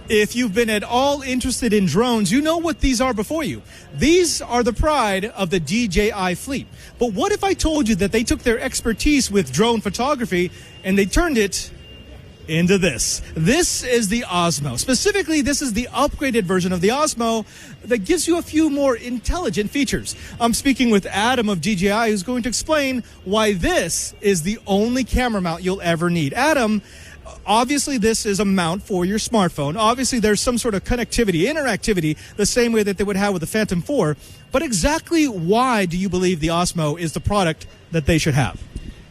If you've been at all interested in drones, you know what these are before you. These are the pride of the DJI fleet. But what if I told you that they took their expertise with drone photography and they turned it into this? This is the OSMO. Specifically, this is the upgraded version of the OSMO that gives you a few more intelligent features. I'm speaking with Adam of DJI, who's going to explain why this is the only camera mount you'll ever need. Adam, obviously, this is a mount for your smartphone. Obviously, there's some sort of connectivity, interactivity, the same way that they would have with the Phantom 4. But exactly why do you believe the OSMO is the product that they should have?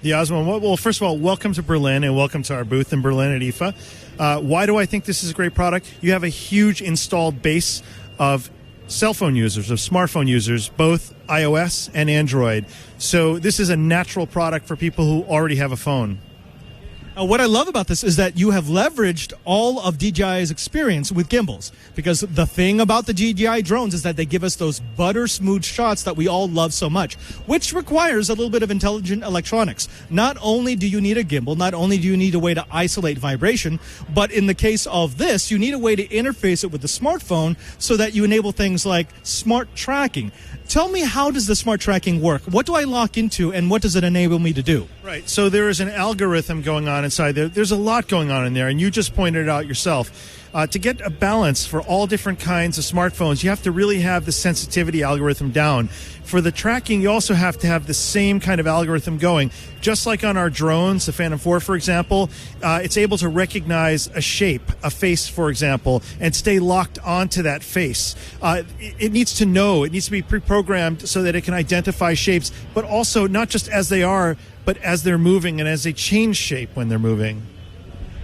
The OSMO, well, first of all, welcome to Berlin and welcome to our booth in Berlin at IFA. Why do I think this is a great product? You have a huge installed base of cell phone users, of smartphone users, both iOS and Android. So this is a natural product for people who already have a phone. What I love about this is that you have leveraged all of DJI's experience with gimbals, because the thing about the DJI drones is that they give us those butter smooth shots that we all love so much, which requires a little bit of intelligent electronics. Not only do you need a gimbal, not only do you need a way to isolate vibration, but in the case of this, you need a way to interface it with the smartphone so that you enable things like smart tracking. Tell me, how does the smart tracking work? What do I lock into, and what does it enable me to do? Right. So there is an algorithm going on inside there. There's a lot going on in there, and you just pointed it out yourself. To get a balance for all different kinds of smartphones, you have to really have the sensitivity algorithm down. For the tracking, you also have to have the same kind of algorithm going. Just like on our drones, the Phantom 4, for example, it's able to recognize a shape, a face, for example, and stay locked onto that face. It needs to know, it needs to be pre-programmed so that it can identify shapes, but also not just as they are, but as they're moving and as they change shape when they're moving.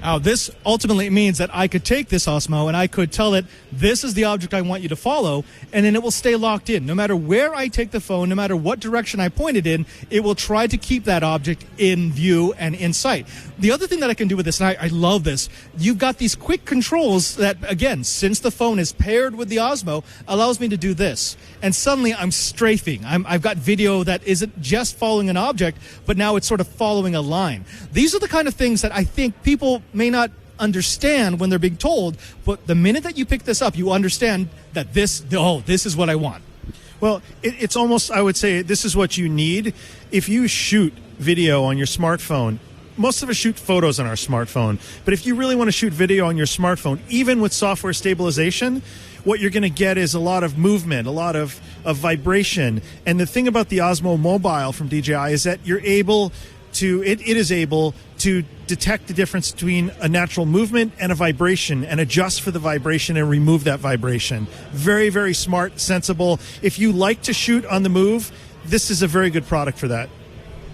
Now, this ultimately means that I could take this OSMO and I could tell it, this is the object I want you to follow, and then it will stay locked in. No matter where I take the phone, no matter what direction I point it in, it will try to keep that object in view and in sight. The other thing that I can do with this, and I love this, you've got these quick controls that, again, since the phone is paired with the OSMO, allows me to do this. And suddenly I'm strafing. I've got video that isn't just following an object, but now it's sort of following a line. These are the kind of things that I think people may not understand when they're being told, but the minute that you pick this up, you understand that this is what I want. Well, it's almost, I would say, this is what you need. If you shoot video on your smartphone, most of us shoot photos on our smartphone, but if you really want to shoot video on your smartphone, even with software stabilization, what you're going to get is a lot of movement, a lot of vibration. And the thing about the OSMO Mobile from DJI is that you're able to, it is able to detect the difference between a natural movement and a vibration and adjust for the vibration and remove that vibration. Very, very smart, sensible. If you like to shoot on the move, this is a very good product for that.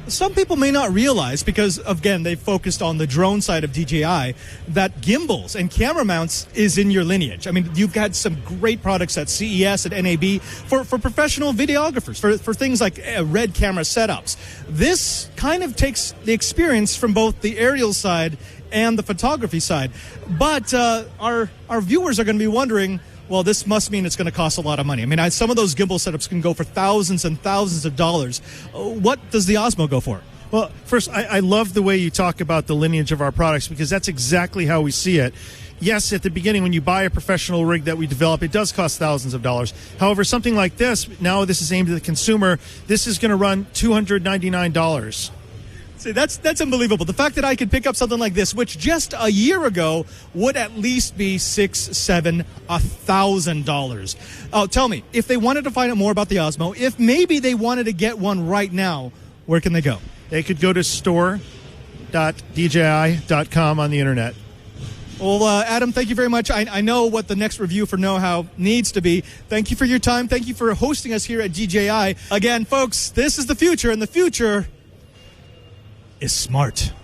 Some people may not realize, because, again, they focused on the drone side of DJI, that gimbals and camera mounts is in your lineage. I mean, you've had some great products at CES, at NAB, for professional videographers, for things like red camera setups. This kind of takes the experience from both the aerial side and the photography side. But our viewers are going to be wondering, well, this must mean it's going to cost a lot of money. I mean, some of those gimbal setups can go for thousands and thousands of dollars. What does the OSMO go for? Well, first, I love the way you talk about the lineage of our products, because that's exactly how we see it. Yes, at the beginning, when you buy a professional rig that we develop, it does cost thousands of dollars. However, something like this, now this is aimed at the consumer, this is going to run $299. See, that's unbelievable. The fact that I could pick up something like this, which just a year ago would at least be $6,000, $7,000, $1,000. Oh, tell me, if they wanted to find out more about the OSMO, if maybe they wanted to get one right now, where can they go? They could go to store.dji.com on the internet. Well, Adam, thank you very much. I know what the next review for Know-How needs to be. Thank you for your time. Thank you for hosting us here at DJI. Again, folks, this is the future, and the future is smart.